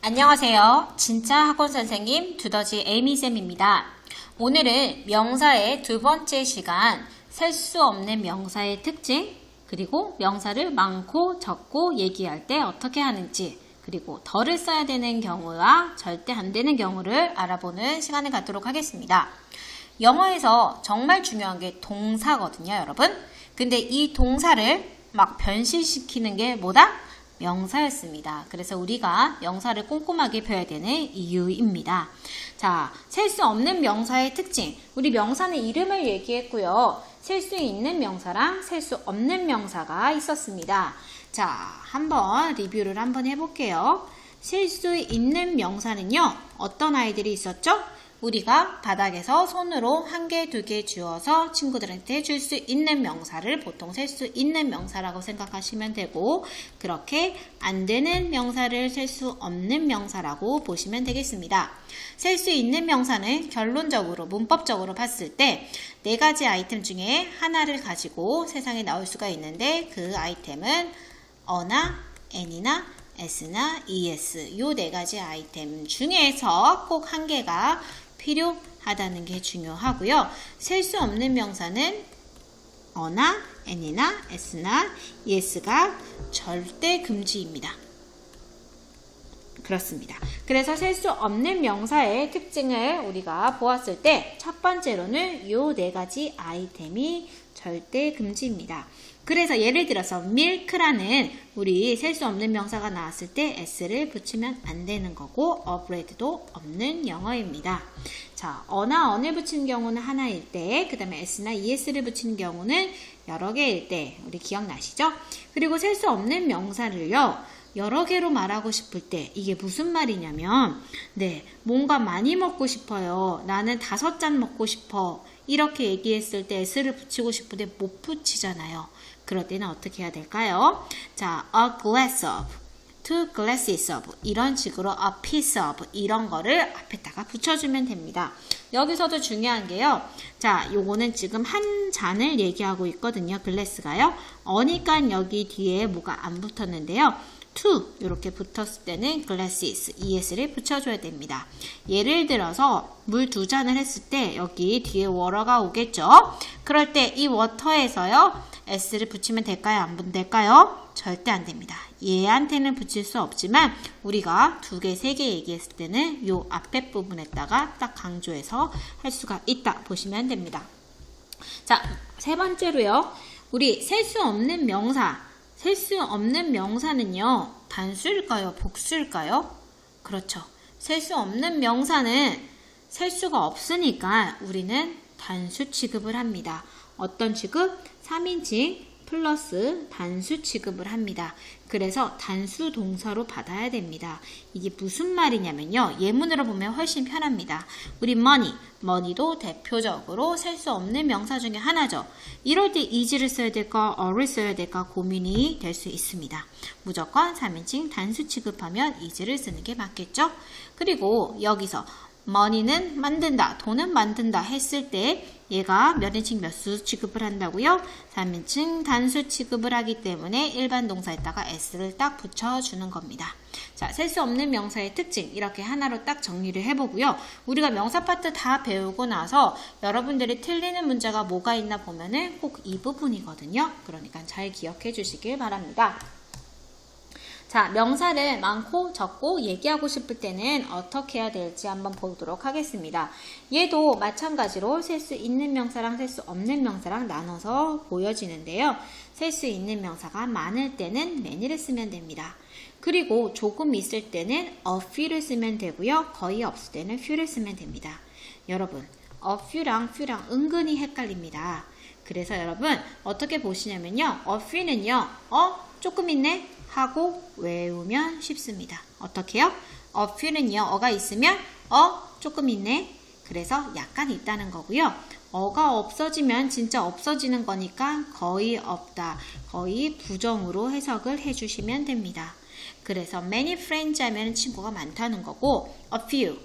안녕하세요. 진짜 학원 선생님 두더지 에이미쌤입니다. 오늘은 명사의 두 번째 시간, 셀 수 없는 명사의 특징, 그리고 명사를 많고 적고 얘기할 때 어떻게 하는지, 그리고 덜을 써야 되는 경우와 절대 안 되는 경우를 알아보는 시간을 갖도록 하겠습니다. 영어에서 정말 중요한 게 동사거든요, 여러분. 근데 이 동사를 막 변신시키는 게 뭐다? 명사였습니다. 그래서 우리가 명사를 꼼꼼하게 배워야 되는 이유입니다. 자, 셀 수 없는 명사의 특징. 우리 명사는 이름을 얘기했고요. 셀 수 있는 명사랑 셀 수 없는 명사가 있었습니다. 자, 한번 리뷰를 한번 해볼게요. 셀 수 있는 명사는요, 어떤 아이들이 있었죠? 우리가 바닥에서 손으로 한 개, 두 개 주어서 친구들한테 줄 수 있는 명사를 보통 셀 수 있는 명사라고 생각하시면 되고, 그렇게 안 되는 명사를 셀 수 없는 명사라고 보시면 되겠습니다. 셀 수 있는 명사는 결론적으로, 문법적으로 봤을 때 네 가지 아이템 중에 하나를 가지고 세상에 나올 수가 있는데, 그 아이템은 어나, n이나 s나 es, 요 네 가지 아이템 중에서 꼭 한 개가 필요하다는 게 중요하고요. 셀 수 없는 명사는 어나, n이나 s나 es가 절대 금지입니다. 그렇습니다. 그래서 셀 수 없는 명사의 특징을 우리가 보았을 때 첫 번째로는 요 네 가지 아이템이 절대 금지입니다. 그래서 예를 들어서 milk라는 우리 셀 수 없는 명사가 나왔을 때 s를 붙이면 안 되는 거고 bread도 없는 영어입니다. 자, 어나 on을 붙이는 경우는 하나일 때, 그 다음에 s나 es를 붙이는 경우는 여러 개일 때, 우리 기억나시죠? 그리고 셀 수 없는 명사를요, 여러 개로 말하고 싶을 때 이게 무슨 말이냐면, 뭔가 많이 먹고 싶어요. 나는 5잔 먹고 싶어. 이렇게 얘기했을 때 s를 붙이고 싶은데 못 붙이잖아요. 그럴 때는 어떻게 해야 될까요? 자, a glass of, two glasses of, 이런 식으로 a piece of, 이런 거를 앞에다가 붙여주면 됩니다. 여기서도 중요한 게요. 자, 요거는 지금 한 잔을 얘기하고 있거든요. 글래스가요. 어니까 여기 뒤에 뭐가 안 붙었는데요. to 이렇게 붙었을 때는 glasses, es를 붙여줘야 됩니다. 예를 들어서 물 2잔을 했을 때 여기 뒤에 water가 오겠죠. 그럴 때 이 water에서요, s를 붙이면 될까요? 안 될까요? 절대 안 됩니다. 얘한테는 붙일 수 없지만 우리가 2개, 3개 얘기했을 때는 요 앞에 부분에다가 딱 강조해서 할 수가 있다 보시면 됩니다. 자, 세 번째로요. 우리 셀 수 없는 명사. 셀 수 없는 명사는요, 단수일까요? 복수일까요? 그렇죠. 셀 수 없는 명사는 셀 수가 없으니까 우리는 단수 취급을 합니다. 어떤 취급? 3인칭 플러스 단수 취급을 합니다. 그래서 단수 동사로 받아야 됩니다. 이게 무슨 말이냐면요. 예문으로 보면 훨씬 편합니다. 우리 money도 대표적으로 셀 수 없는 명사 중에 하나죠. 이럴 때 is를 써야 될까, are를 써야 될까 고민이 될 수 있습니다. 무조건 3인칭 단수 취급하면 is를 쓰는 게 맞겠죠? 그리고 여기서 money는 만든다, 돈은 만든다 했을 때 얘가 몇 인칭 몇 수 취급을 한다고요? 3인칭 단수 취급을 하기 때문에 일반 동사에다가 s를 딱 붙여주는 겁니다. 자, 셀 수 없는 명사의 특징 이렇게 하나로 딱 정리를 해보고요. 우리가 명사 파트 다 배우고 나서 여러분들이 틀리는 문제가 뭐가 있나 보면은 꼭 이 부분이거든요. 그러니까 잘 기억해 주시길 바랍니다. 자, 명사를 많고 적고 얘기하고 싶을 때는 어떻게 해야 될지 한번 보도록 하겠습니다. 얘도 마찬가지로 셀 수 있는 명사랑 셀 수 없는 명사랑 나눠서 보여지는데요. 셀 수 있는 명사가 많을 때는 many를 쓰면 됩니다. 그리고 조금 있을 때는 a few를 쓰면 되고요. 거의 없을 때는 few를 쓰면 됩니다. 여러분, a few랑 few랑 은근히 헷갈립니다. 그래서 여러분 어떻게 보시냐면요. a few는요. 조금 있네? 하고 외우면 쉽습니다. 어떻게요? a few는요. 어가 있으면 조금 있네. 그래서 약간 있다는 거고요. 어가 없어지면 진짜 없어지는 거니까 거의 없다. 거의 부정으로 해석을 해주시면 됩니다. 그래서 many friends 하면 친구가 많다는 거고 a few,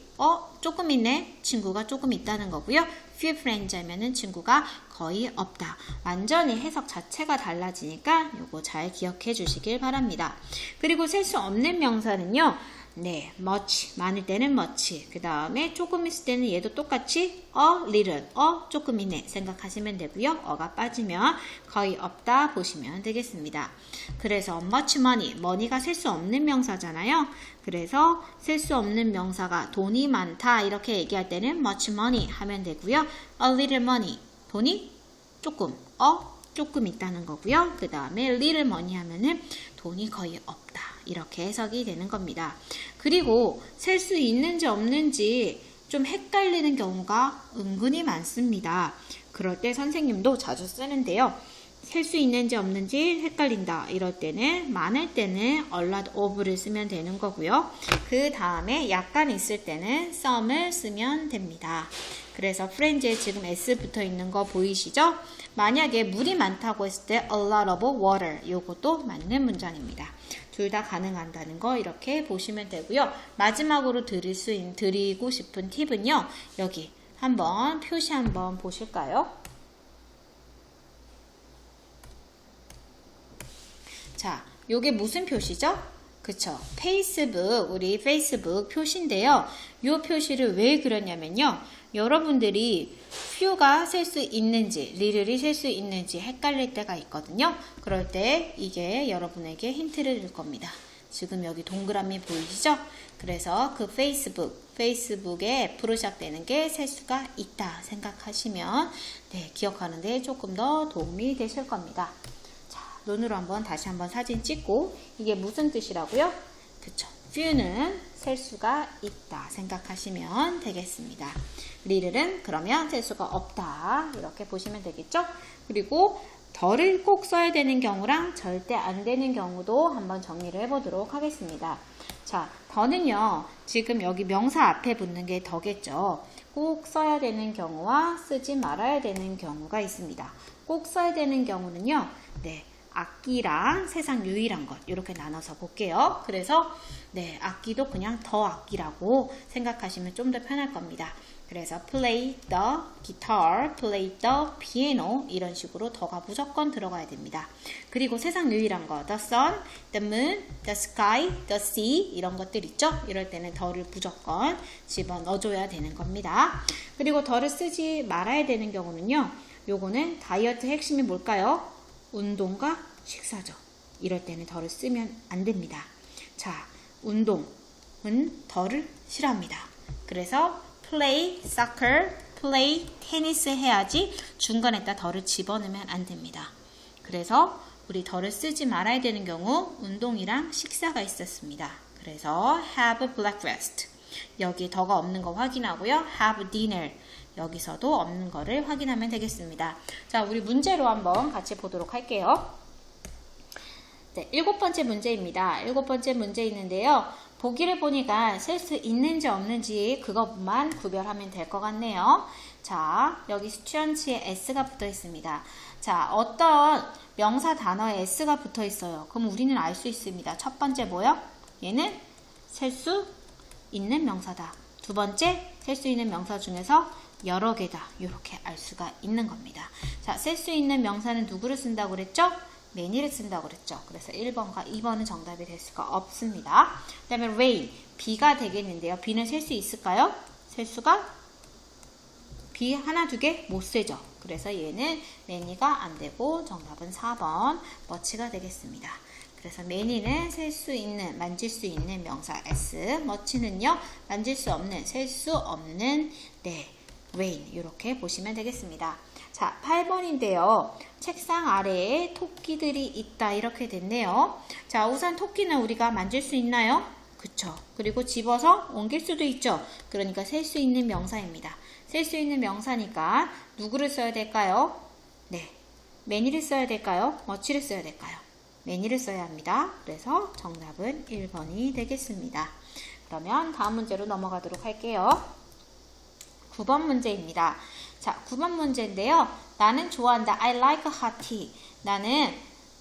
조금 있네. 친구가 조금 있다는 거고요. few friends 하면은 친구가 거의 없다. 완전히 해석 자체가 달라지니까 요거 잘 기억해 주시길 바랍니다. 그리고 셀 수 없는 명사는요. 네, much. 많을 때는 much. 그 다음에 조금 있을 때는 얘도 똑같이 a little. 조금이네 생각하시면 되고요. 어가 빠지면 거의 없다 보시면 되겠습니다. 그래서 much money. money가 셀 수 없는 명사잖아요. 그래서 셀 수 없는 명사가 돈이 많다 이렇게 얘기할 때는 much money 하면 되고요. a little money. 돈이 조금. 조금 있다는 거고요. 그 다음에 little money 하면은 돈이 거의 없다. 이렇게 해석이 되는 겁니다. 그리고 셀 수 있는지 없는지 좀 헷갈리는 경우가 은근히 많습니다. 그럴 때 선생님도 자주 쓰는데요. 셀 수 있는지 없는지 헷갈린다. 이럴 때는 많을 때는 a lot of를 쓰면 되는 거고요. 그 다음에 약간 있을 때는 some을 쓰면 됩니다. 그래서 프렌즈에 지금 S 붙어 있는 거 보이시죠? 만약에 물이 많다고 했을 때 a lot of water 요것도 맞는 문장입니다. 둘 다 가능한다는 거 이렇게 보시면 되고요. 마지막으로 드리고 싶은 팁은요. 여기 한번 표시 한번 보실까요? 자, 요게 무슨 표시죠? 그쵸. 페이스북, 우리 페이스북 표시인데요. 요 표시를 왜 그렸냐면요. 여러분들이 few가 셀 수 있는지, little이 셀 수 있는지 헷갈릴 때가 있거든요. 그럴 때 이게 여러분에게 힌트를 줄 겁니다. 지금 여기 동그라미 보이시죠? 그래서 그 페이스북에 F로 시작되는 게 셀 수가 있다 생각하시면 네, 기억하는데 조금 더 도움이 되실 겁니다. 눈으로 다시 한번 사진 찍고 이게 무슨 뜻이라고요? 그쵸. few는 셀 수가 있다 생각하시면 되겠습니다. little은 그러면 셀 수가 없다 이렇게 보시면 되겠죠? 그리고 더를 꼭 써야 되는 경우랑 절대 안 되는 경우도 한번 정리를 해보도록 하겠습니다. 자, 더는요. 지금 여기 명사 앞에 붙는 게 더겠죠. 꼭 써야 되는 경우와 쓰지 말아야 되는 경우가 있습니다. 꼭 써야 되는 경우는요. 네. 악기랑 세상 유일한 것 이렇게 나눠서 볼게요. 그래서 네, 악기도 그냥 더 악기라고 생각하시면 좀 더 편할 겁니다. 그래서 play the guitar, play the piano 이런 식으로 더가 무조건 들어가야 됩니다. 그리고 세상 유일한 거 the sun, the moon, the sky, the sea 이런 것들 있죠? 이럴 때는 더를 무조건 집어넣어줘야 되는 겁니다. 그리고 더를 쓰지 말아야 되는 경우는요. 요거는 다이어트 핵심이 뭘까요? 운동과 식사죠. 이럴 때는 더를 쓰면 안 됩니다. 자, 운동은 더를 싫어합니다. 그래서 play soccer, play 테니스 해야지 중간에다 더를 집어넣으면 안 됩니다. 그래서 우리 더를 쓰지 말아야 되는 경우 운동이랑 식사가 있었습니다. 그래서 have breakfast. 여기 더가 없는 거 확인하고요. have dinner. 여기서도 없는 거를 확인하면 되겠습니다. 자, 우리 문제로 한번 같이 보도록 할게요. 네, 7번째 문제입니다. 7번째 문제 있는데요. 보기를 보니까 셀 수 있는지 없는지 그것만 구별하면 될 것 같네요. 자, 여기 스튜언츠에 S가 붙어 있습니다. 자, 어떤 명사 단어에 S가 붙어 있어요. 그럼 우리는 알 수 있습니다. 첫 번째 뭐요? 얘는 셀 수 있는 명사다. 두 번째, 셀 수 있는 명사 중에서 여러 개다. 이렇게 알 수가 있는 겁니다. 자, 셀 수 있는 명사는 누구를 쓴다고 그랬죠? many를 쓴다고 그랬죠. 그래서 1번과 2번은 정답이 될 수가 없습니다. 그 다음에 rain, 비가 되겠는데요. 비는 셀 수 있을까요? 셀 수가 비 하나, 두 개 못 세죠. 그래서 얘는 many가 안 되고 정답은 4번 much가 되겠습니다. 그래서 many는 셀 수 있는, 만질 수 있는 명사 S, much는요, 만질 수 없는, 셀 수 없는, 네, rain 이렇게 보시면 되겠습니다. 자, 8번인데요. 책상 아래에 토끼들이 있다 이렇게 됐네요. 자, 우선 토끼는 우리가 만질 수 있나요? 그쵸. 그리고 집어서 옮길 수도 있죠. 그러니까 셀 수 있는 명사입니다. 셀 수 있는 명사니까 누구를 써야 될까요? 네, many를 써야 될까요? much를 써야 될까요? many를 써야 합니다. 그래서 정답은 1번이 되겠습니다. 그러면 다음 문제로 넘어가도록 할게요. 9번 문제입니다. 자, 9번 문제인데요. 나는 좋아한다. I like hot tea. 나는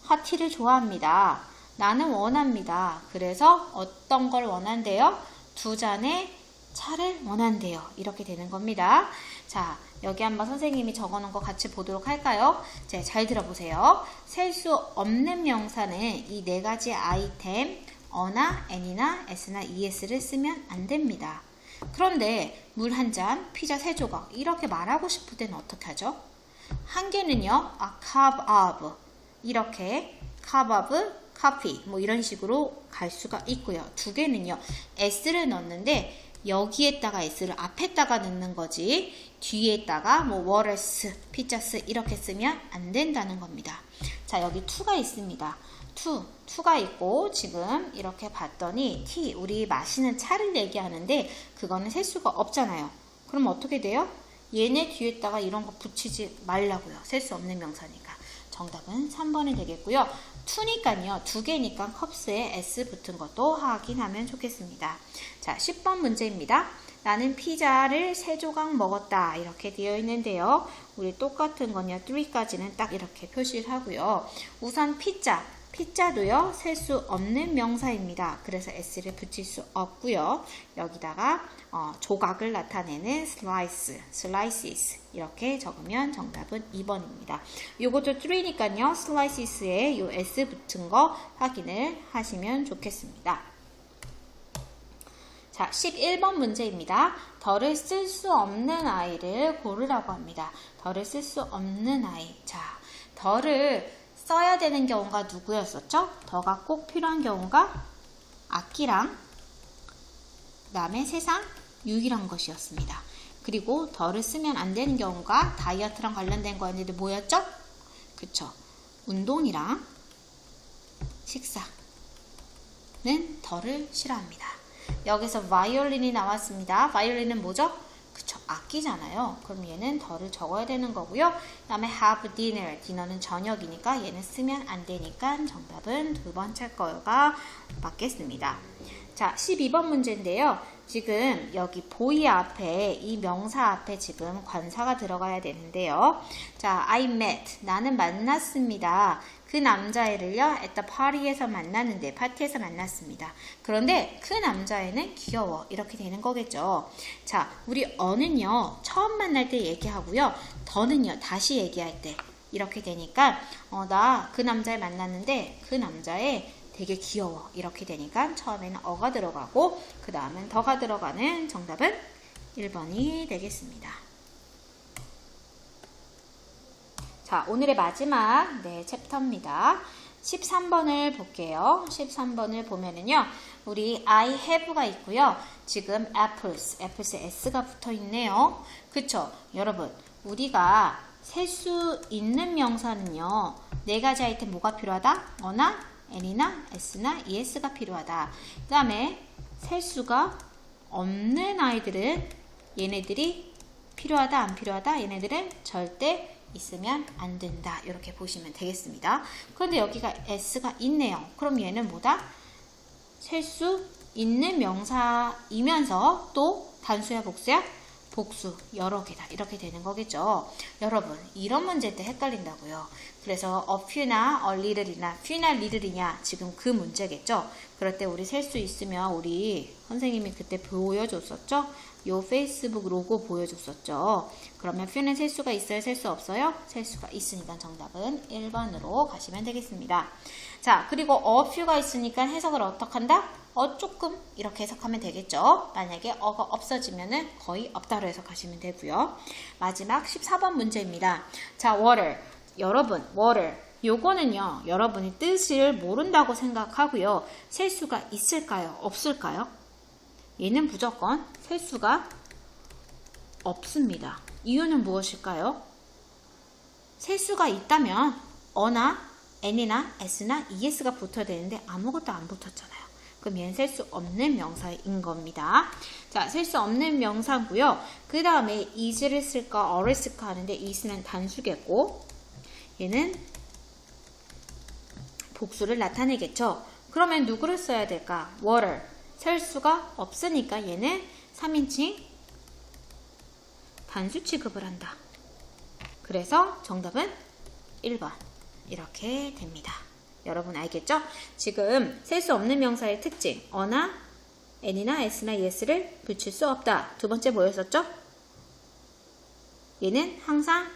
hot tea를 좋아합니다. 나는 원합니다. 그래서 어떤 걸 원한대요? 2잔의 차를 원한대요. 이렇게 되는 겁니다. 자, 여기 한번 선생님이 적어놓은 거 같이 보도록 할까요? 자, 잘 들어보세요. 셀 수 없는 명사는 이 4가지 아이템 어나 n이나 s나 es를 쓰면 안 됩니다. 그런데 물 한 잔, 피자 3조각 이렇게 말하고 싶을 때는 어떻게 하죠? 한 개는요, a cup of 이렇게 cup of coffee 뭐 이런 식으로 갈 수가 있고요. 2개는요, s를 넣는데 여기에다가 s를 앞에다가 넣는 거지 뒤에다가 뭐 waters, pizzas 이렇게 쓰면 안 된다는 겁니다. 자, 여기 2가 있습니다. 2가 있고 지금 이렇게 봤더니 tea, 우리 마시는 차를 얘기하는데 그거는 셀 수가 없잖아요. 그럼 어떻게 돼요? 얘네 뒤에다가 이런 거 붙이지 말라고요. 셀 수 없는 명사니까. 정답은 3번이 되겠고요. 2니까요. 2개니까 컵스에 S 붙은 것도 확인하면 좋겠습니다. 자, 10번 문제입니다. 나는 피자를 3조각 먹었다. 이렇게 되어 있는데요. 우리 똑같은 거냐 3까지는 딱 이렇게 표시를 하고요. 우선 피자도요. 셀 수 없는 명사입니다. 그래서 S를 붙일 수 없고요. 여기다가 조각을 나타내는 slices 이렇게 적으면 정답은 2번입니다. 요것도 3니까요. slices에 요 S 붙은 거 확인을 하시면 좋겠습니다. 자, 11번 문제입니다. 덜을 쓸 수 없는 아이를 고르라고 합니다. 덜을 쓸 수 없는 아이. 자, 덜을 써야 되는 경우가 누구였었죠? 더가 꼭 필요한 경우가 악기랑 그 다음에 세상 유일한 것이었습니다. 그리고 덜을 쓰면 안 되는 경우가 다이어트랑 관련된 거였는데 뭐였죠? 그쵸? 운동이랑 식사는 덜을 싫어합니다. 여기서 바이올린이 나왔습니다. 바이올린은 뭐죠? 그쵸, 악기잖아요. 그럼 얘는 덜을 적어야 되는 거고요. 그 다음에 have dinner, 디너는 저녁이니까 얘는 쓰면 안 되니까 정답은 2번째 거가 맞겠습니다. 자, 12번 문제인데요. 지금 여기 보이 앞에 이 명사 앞에 지금 관사가 들어가야 되는데요. 자, I met, 나는 만났습니다. 그 남자애를요, at the party에서 만났는데, 파티에서 만났습니다. 그런데 그 남자애는 귀여워. 이렇게 되는 거겠죠. 자, 우리 어는요, 처음 만날 때 얘기하고요, 더는요, 다시 얘기할 때. 이렇게 되니까, 나 그 남자애 만났는데, 그 남자애 되게 귀여워. 이렇게 되니까, 처음에는 어가 들어가고, 그 다음은 더가 들어가는 정답은 1번이 되겠습니다. 자, 오늘의 마지막 챕터입니다. 13번을 볼게요. 13번을 보면은요, 우리 I have가 있고요. 지금 apples S가 붙어 있네요. 그쵸? 여러분, 우리가 셀 수 있는 명사는요, 4가지 아이템 뭐가 필요하다? 어나, n이나 s나 es가 필요하다. 그 다음에 셀 수가 없는 아이들은 얘네들이 필요하다, 안 필요하다? 얘네들은 절대 있으면 안 된다. 이렇게 보시면 되겠습니다. 그런데 여기가 s가 있네요. 그럼 얘는 뭐다? 셀 수 있는 명사이면서 또 단수야 복수야? 복수 여러 개다. 이렇게 되는 거겠죠. 여러분, 이런 문제 때 헷갈린다고요. 그래서 a few나 a little이나 few나 little이냐 지금 그 문제겠죠. 그럴 때 우리 셀 수 있으면 우리 선생님이 그때 보여줬었죠. 요 페이스북 로고 보여줬었죠. 그러면 few는 셀 수가 있어요? 셀 수 없어요? 셀 수가 있으니까 정답은 1번으로 가시면 되겠습니다. 자, 그리고 a few가 있으니까 해석을 어떻게 한다? 조금 이렇게 해석하면 되겠죠. 만약에 어가 없어지면은 거의 없다로 해석하시면 되고요. 마지막 14번 문제입니다. 자, water. 여러분, water. 요거는요, 여러분이 뜻을 모른다고 생각하고요. 셀 수가 있을까요? 없을까요? 얘는 무조건 셀 수가 없습니다. 이유는 무엇일까요? 셀 수가 있다면 어나 n이나 s나 es가 붙어야 되는데 아무것도 안 붙었잖아요. 그럼 얘는 셀 수 없는 명사인 겁니다. 자, 셀 수 없는 명사고요. 그 다음에 is를 쓸까 or을 쓸까 하는데 is는 단수겠고 얘는 복수를 나타내겠죠. 그러면 누구를 써야 될까? water. 셀 수가 없으니까 얘는 3인칭 단수 취급을 한다. 그래서 정답은 1번 이렇게 됩니다. 여러분 알겠죠? 지금 셀 수 없는 명사의 특징 어나 n이나 s나 es를 붙일 수 없다. 두 번째 뭐였었죠? 얘는 항상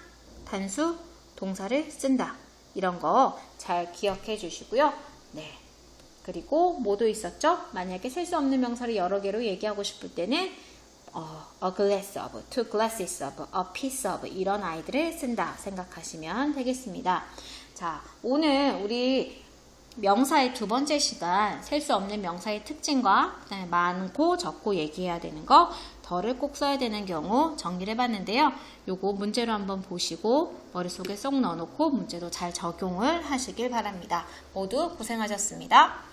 단수 동사를 쓴다. 이런 거 잘 기억해 주시고요. 네, 그리고 뭐도 있었죠? 만약에 셀 수 없는 명사를 여러 개로 얘기하고 싶을 때는 a glass of, two glasses of, a piece of 이런 아이들을 쓴다 생각하시면 되겠습니다. 자, 오늘 우리 명사의 두 번째 시간 셀 수 없는 명사의 특징과 그다음에 많고 적고 얘기해야 되는 거 덜을 꼭 써야 되는 경우 정리를 해봤는데요. 요거 문제로 한번 보시고 머릿속에 쏙 넣어놓고 문제도 잘 적용을 하시길 바랍니다. 모두 고생하셨습니다.